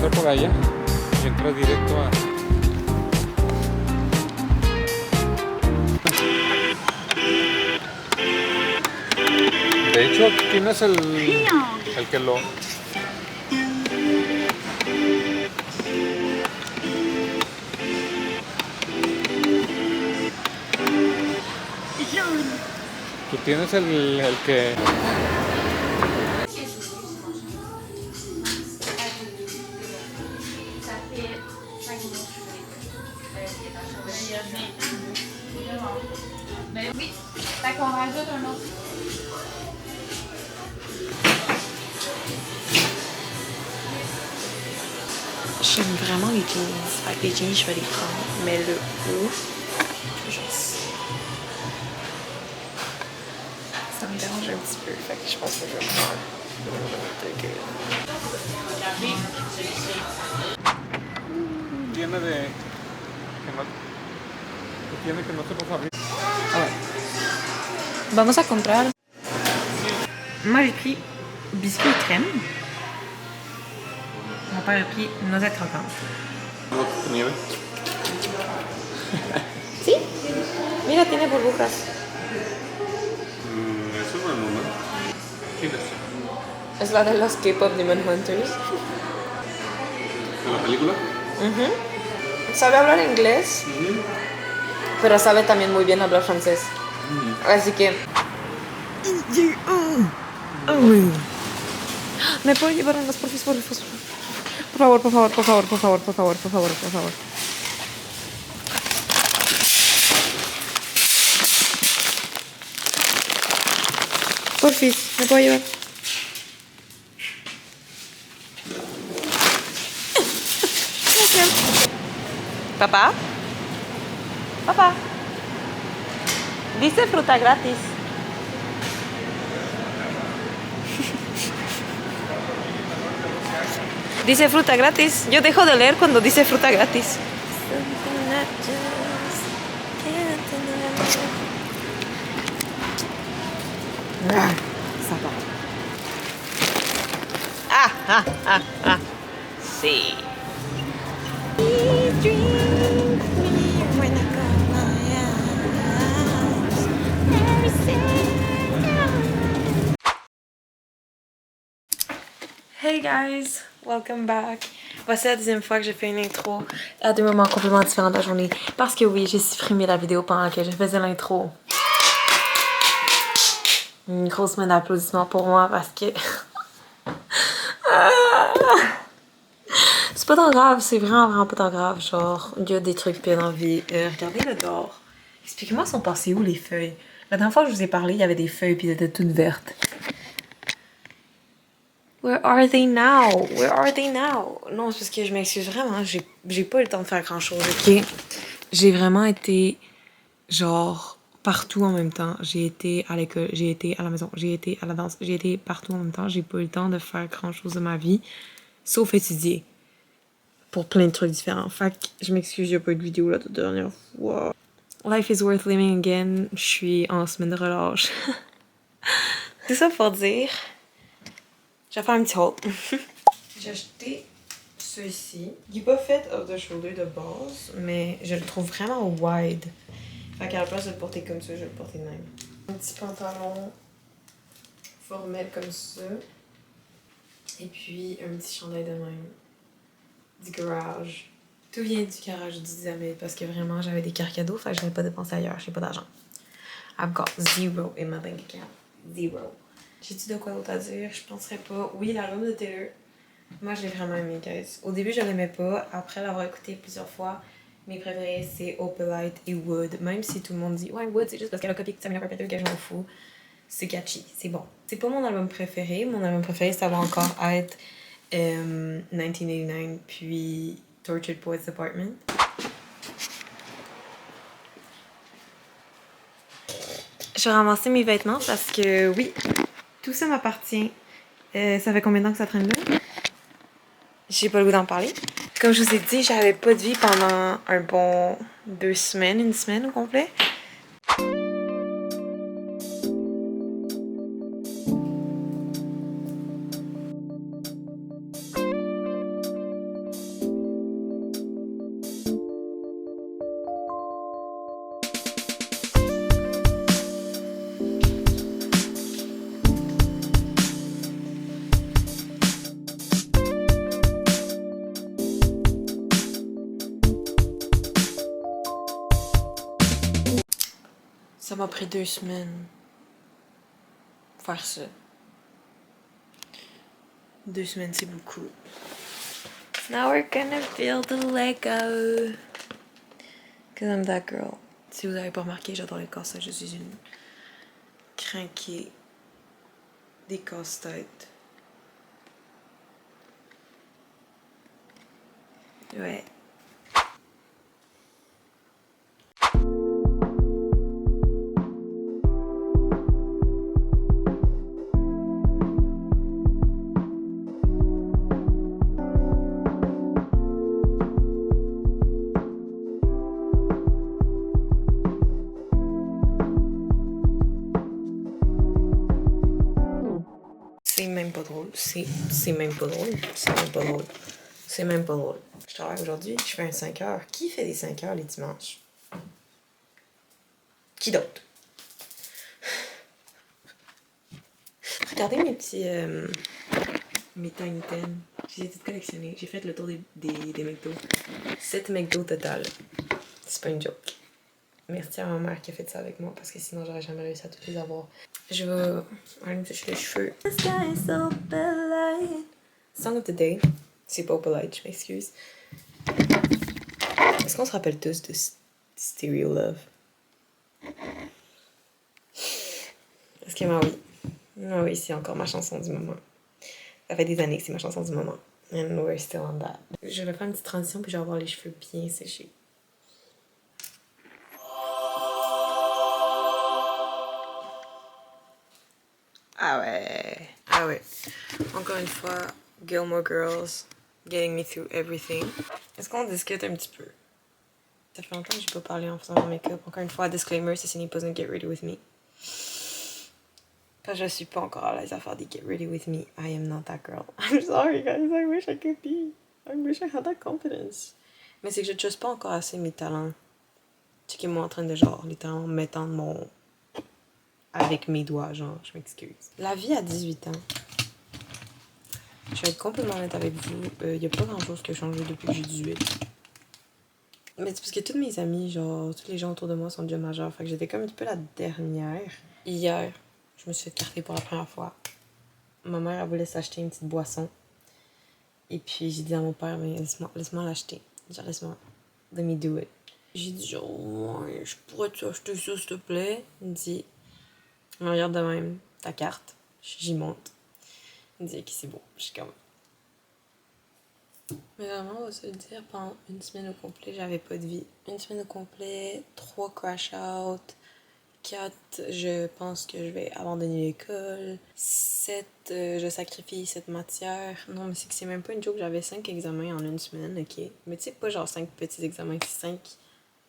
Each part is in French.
entrar por allá y entras directo a... De hecho, ¿quién es el que lo... Tú tienes el que... Oui, fait qu'on rajoute un autre. J'aime vraiment les jeans. Fait que les jeans, je vais les prendre. Mais le haut, juste... Ça me dérange un petit peu. Fait que je pense que je vais prendre Tiene de... que no se puede abrir. Vamos a comprar. Moi, j'ai pris biscuit et crème. Mon père a pris noisette croquante. Nieve. ¿Sí? Mira, tiene burbujas. Eso no es normal. ¿Quién es? Es la de los K-pop Demon Hunters. ¿De la película? Sabe hablar inglés, pero sabe también muy bien hablar francés. Así que... ¿Me puedo llevar unas por favor? Por favor, por favor, por favor, por favor, por favor, por favor, por favor. Porfis, ¿me puedo llevar? Papá? Papá. Dice fruta gratis. Dice fruta gratis. Yo dejo de leer cuando dice fruta gratis. Sí. Hey guys, welcome back. Voici la deuxième fois que j'ai fait une intro à deux moments complètement différents de la journée. Parce que oui, j'ai supprimé la vidéo pendant laquelle je faisais l'intro. Une grosse main d'applaudissements pour moi parce que... C'est pas tant grave, c'est vraiment pas tant grave. Genre, il y a des trucs pires dans la vie. Regardez le dehors. Expliquez-moi, sont passées où les feuilles? La dernière fois que je vous ai parlé, il y avait des feuilles puis elles étaient toutes vertes. Where are they now? Where are they now? Non, c'est parce que je m'excuse vraiment, j'ai pas eu le temps de faire grand chose, ok? J'ai vraiment été, genre, partout en même temps. J'ai été à l'école, j'ai été à la maison, j'ai été à la danse, j'ai été partout en même temps. J'ai pas eu le temps de faire grand chose de ma vie, sauf étudier. Pour plein de trucs différents. Fait que je m'excuse, j'ai pas eu de vidéo la toute dernière fois. Life is worth living again. Je suis en semaine de relâche. Tout ça pour dire... Je vais faire un petit haul. J'ai acheté ceci. Il est pas fait off the shoulder de base, mais je le trouve vraiment wide. Fait qu'à la place de le porter comme ça, je vais le porter de même. Un petit pantalon formel comme ça. Et puis un petit chandail de même. Du garage. Tout vient du garage du Isabelle parce que vraiment j'avais des cartes cadeaux, fait que je n'avais pas dépensé ailleurs, j'ai pas d'argent. I've got zero in my bank account. Zero. J'ai-tu de quoi d'autre à dire? Je penserais pas. Oui, l'album de Taylor. Moi, je l'ai vraiment aimé, guys. Au début, je l'aimais pas. Après l'avoir écouté plusieurs fois, mes préférés, c'est Opalite et Wood. Même si tout le monde dit, ouais, Wood, c'est juste parce qu'elle a copié Sabrina Carpenter que je m'en fous. C'est catchy, c'est bon. C'est pas mon album préféré. Mon album préféré, ça va encore être 1989 puis Tortured Poets Apartment. Je vais ramasser mes vêtements parce que, oui, tout ça m'appartient. Ça fait combien de temps que ça traîne là? J'ai pas le goût d'en parler. Comme je vous ai dit, j'avais pas de vie pendant un bon 2 semaines, une semaine au complet. Ça m'a pris 2 semaines. Faire ça. 2 semaines, c'est beaucoup. Now we're gonna build a Lego. Cause I'm that girl. Si vous avez pas remarqué, j'adore les casse-têtes. Je suis une crinquée des casse-têtes. Ouais. C'est même pas drôle. C'est même pas drôle. C'est même pas drôle. C'est même pas drôle. Je travaille aujourd'hui, je fais un 5 heures. Qui fait des 5 heures les dimanches? Qui d'autre? Regardez mes petits... mes Tiny Ten. Je les ai toutes collectionnées. J'ai fait le tour des McDo. 7 McDo total. C'est pas une joke. Merci à ma mère qui a fait ça avec moi parce que sinon j'aurais jamais réussi à toutes les avoir. Je vais aller me toucher les cheveux. The sky is so bright. Song of the day. C'est pas polite, je m'excuse. Est-ce qu'on se rappelle tous de Stereo Love? Est-ce que oui? Ah oui, c'est encore ma chanson du moment. Ça fait des années que c'est ma chanson du moment. And we're still on that. Je vais faire une petite transition puis je vais avoir les cheveux bien séchés. Ah ouais. Ah ouais. Encore une fois, Gilmore Girls, getting me through everything. Est-ce qu'on discute un petit peu? Ça fait longtemps que j'ai pas parlé en faisant mon make-up. Encore une fois, disclaimer, ce n'est pas un Get Ready With Me. Quand je suis pas encore à l'aise à faire des Get Ready With Me, I am not that girl. I'm sorry guys, I wish I could be. I wish I had that confidence. Mais c'est que je trust pas encore assez mes talents. Checkez-moi en train de genre, littéralement m'étendre mon... avec mes doigts, genre, je m'excuse. La vie à 18 ans. Je vais être complètement honnête avec vous. Y a pas grand-chose qui a changé depuis que j'ai 18. Mais c'est parce que toutes mes amies, genre, tous les gens autour de moi sont déjà majeurs. Fait que j'étais comme un petit peu la dernière. Hier, je me suis fait carter pour la première fois. Ma mère, elle voulait s'acheter une petite boisson. Et puis, j'ai dit à mon père, mais laisse-moi l'acheter. Genre, laisse-moi. Let me do it. J'ai dit, genre, ouais, je pourrais t'acheter ça, s'il te plaît. Il me dit, je me regarde de même, ta carte. J'y monte. Il me dit, ok, c'est beau. Je suis comme... Mais vraiment, on va se le dire, pendant une semaine au complet, j'avais pas de vie. Une semaine au complet, 3 crash out, 4, je pense que je vais abandonner l'école, 7, je sacrifie cette matière. Non, mais c'est que c'est même pas une joke, j'avais 5 examens en une semaine, ok? Mais tu sais, pas genre 5 petits examens, c'est 5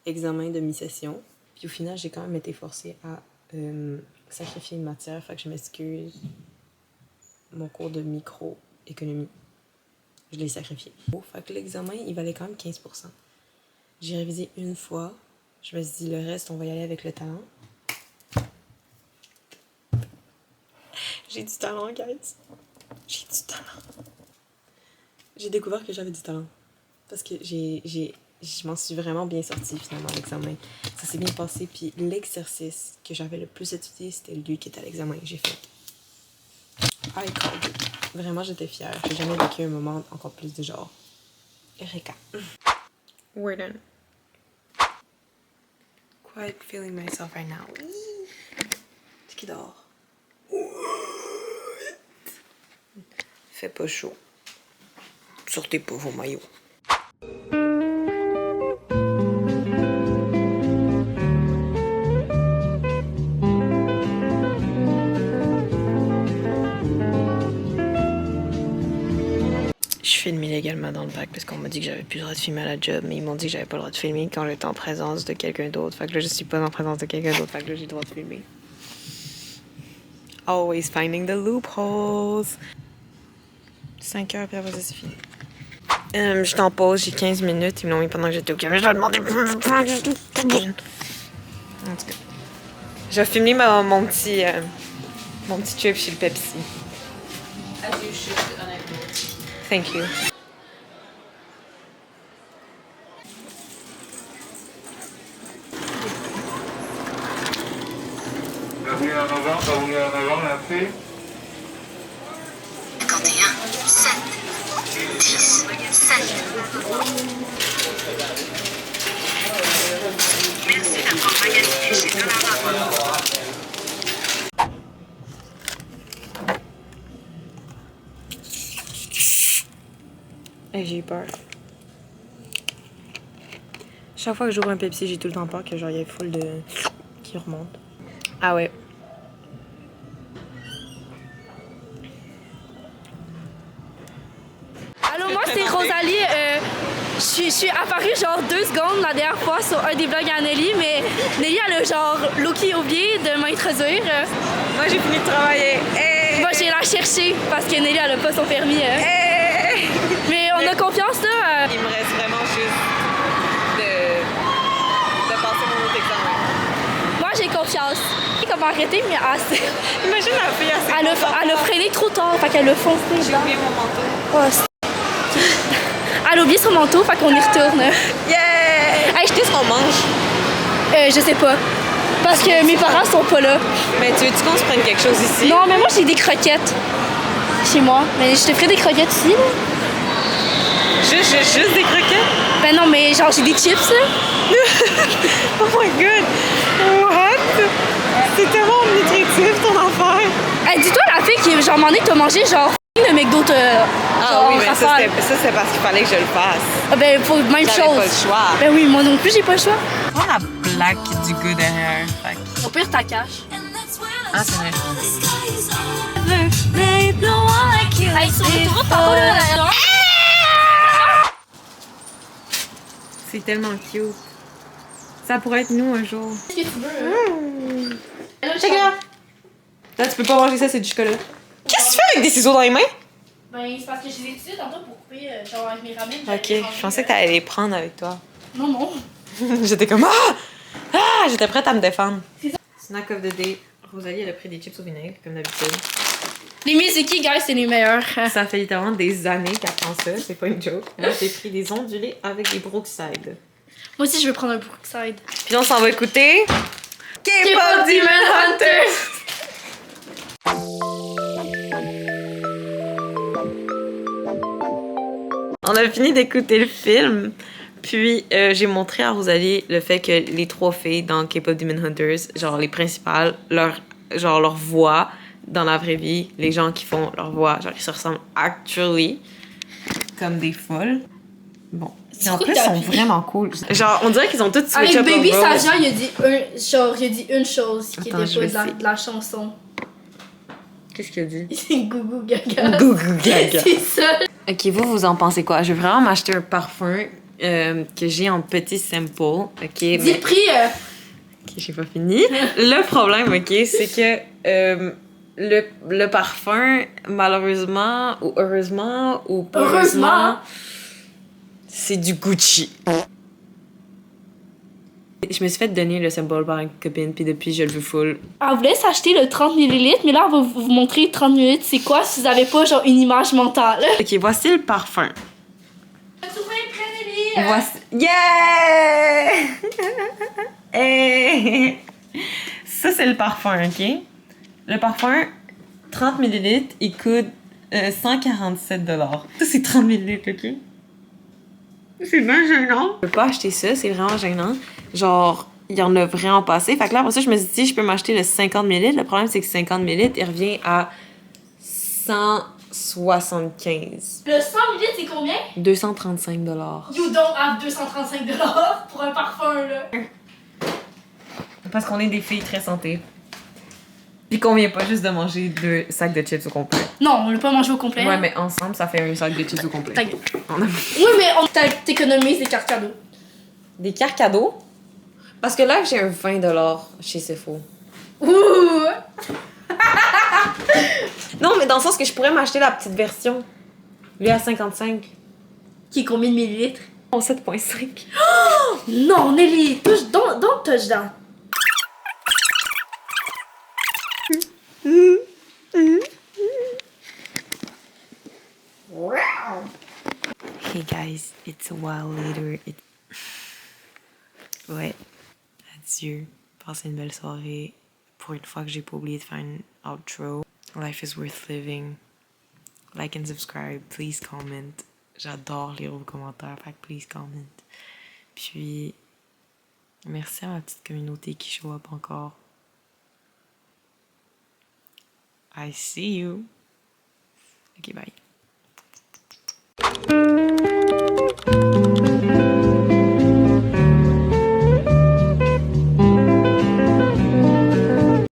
examens de mi-session. Puis au final, j'ai quand même été forcée à sacrifier une matière, fait que je m'excuse. Mon cours de microéconomie. Je l'ai sacrifié. Fait que l'examen, il valait quand même 15%. J'ai révisé une fois. Je me suis dit, le reste, on va y aller avec le talent. J'ai du talent, guys. J'ai du talent. J'ai découvert que j'avais du talent. Parce que je m'en suis vraiment bien sortie, finalement, à l'examen. Ça s'est bien passé. Puis l'exercice que j'avais le plus étudié, c'était lui qui était à l'examen que j'ai fait. I called it. Vraiment, j'étais fière. J'ai jamais vécu un moment encore plus de genre... Eureka. We're done. Quite feeling myself right now. C'est qui dort? Fait pas chaud. Sortez pas vos maillots. Je filme illégalement dans le bac parce qu'on m'a dit que j'avais plus le droit de filmer à la job, mais ils m'ont dit que j'avais pas le droit de filmer quand j'étais en présence de quelqu'un d'autre. Fait que là, je suis pas en présence de quelqu'un d'autre, fait que là, j'ai le droit de filmer. Always finding the loopholes. 5 heures, puis après ça, c'est fini. J'étais en pause, j'ai 15 minutes, ils me l'ont mis pendant que j'étais au café. Je leur ai demandé. En tout cas, j'ai filmé mon petit trip chez le Pepsi. As you should, honnêtement. Thank you. Bienvenue en avant, merci. 51, 7, 10, 7. Merci d'avoir magasiné chez Dollarama. J'ai eu peur. Chaque fois que j'ouvre un Pepsi, j'ai tout le temps peur que genre il y ait full de qui remonte. Ah ouais. Allô, moi c'est Rosalie. Je suis apparue genre 2 secondes la dernière fois sur un des vlogs à Nelly, mais Nelly elle a genre Loki oublié de m'introduire. Moi j'ai fini de travailler. Moi j'ai la chercher parce que Nelly elle a pas son permis. Mais on a confiance là. Il me reste vraiment juste de passer mon autre examen. Moi j'ai confiance. Comment arrêter, mais assez. Imagine la fille assez Elle a freiné trop tard, fait qu'elle a foncé. J'ai oublié mon manteau. Oh, elle a oublié son manteau, fait qu'on y retourne. Yeah! Hey, je sais ce qu'on mange. Je sais pas. Parce que mes parents sont pas là. Mais tu veux-tu qu'on se prenne quelque chose ici? Non, mais moi j'ai des croquettes chez moi. Mais je te ferai des croquettes ici, là. Juste des croquettes? Ben non, mais genre j'ai des chips, là. Oh my god! What? C'est tellement nutritif ton affaire! Hey, dis-toi la fille qui, genre, m'en est, t'as mangé, genre, le McDo, Ah oui, mais ça c'est parce qu'il fallait que je le fasse. Ah ben, faut même J'avais chose. pas le choix. Ben oui, moi non plus, j'ai pas le choix. Prends la plaque du goût derrière. Au pire, ta cache. Ah, c'est vrai. Hey, sur l'autoroute, t'en vas, là. C'est tellement cute. Ça pourrait être nous un jour. Qu'est-ce que tu veux? Check là! Là, tu peux pas manger ça, c'est du chocolat. Qu'est-ce que tu fais avec des ciseaux dans les mains? Ben, c'est parce que je les ai utilisés tantôt pour couper, genre, avec mes ramen. Ok, je pensais que t'allais les prendre avec toi. Non, non. J'étais comme ah! J'étais prête à me défendre. C'est ça. Snack of the day. Rosalie, elle a pris des chips au vinaigre, comme d'habitude. Les Mizuki, guys, c'est les meilleurs. Ça fait littéralement des années qu'elle prend ça, c'est pas une joke. Moi, j'ai pris des ondulés avec des Brookside. Moi aussi, je veux prendre un Brookside. Puis on s'en va écouter K-pop Demon Hunters! On a fini d'écouter le film, puis j'ai montré à Rosalie le fait que les 3 filles dans K-pop Demon Hunters, genre les principales, leur voix dans la vraie vie, les gens qui font leur voix, genre ils se ressemblent actually comme des folles. Bon. Et en plus, ils sont vraiment cool. Genre, on dirait qu'ils ont tous switch Avec up Baby leur voix. Saja, il a dit une chose qui Attends, je était vais pas essayer. de la chanson. Qu'est-ce qu'il a dit? C'est Gougou Gaga. Gougou Gaga. C'est ça. Ok, vous en pensez quoi? Je vais vraiment m'acheter un parfum que j'ai en petit sample. Ok, Dis mais... le prix. Ok, j'ai pas fini. Le problème, ok, c'est que le parfum, malheureusement, ou heureusement, ou pas heureusement, c'est du Gucci. Je me suis fait donner le sample par une copine, puis depuis, je le veux full. Elle voulait s'acheter le 30 ml, mais là, on va vous montrer 30 ml, c'est quoi si vous avez pas genre une image mentale. Ok, voici le parfum. Prenez-les. Voici... Yeah! Hey! Ça, c'est le parfum, ok? Le parfum, 30 ml, il coûte 147 $. Ça, c'est 30 ml, ok? C'est bien gênant. Je peux pas acheter ça, c'est vraiment gênant. Genre, il y en a vraiment pas assez. Fait que là, après ça, je me suis dit, je peux m'acheter le 50 ml. Le problème, c'est que 50 ml, il revient à 175. Le 100 ml, c'est combien? 235 $. You don't have 235 $ pour un parfum, là. Parce qu'on est des filles très santé. Puis qu'on vient pas juste de manger 2 sacs de chips au complet. Non, on l'a pas mangé au complet. Ouais, mais ensemble, ça fait un sac de chips au complet. Ta gueule. On a Oui, mais on t'économise des cartes cadeaux. des cartes cadeaux. Parce que là, j'ai un 20 $ chez Sephora. Ouh! Non, mais dans le sens que je pourrais m'acheter la petite version. Lui à 55. Qui est combien de millilitres? En 7,5. Non, Nelly, don't touch that. Hey guys, it's a while later. Ouais. Adieu. Passez une belle soirée. pour une fois que j'ai pas oublié de faire une outro. Life is worth living. Like and subscribe. Please comment. J'adore lire vos commentaires. Fait que please comment. Puis, merci à ma petite communauté qui show up encore. I see you. Ok, bye.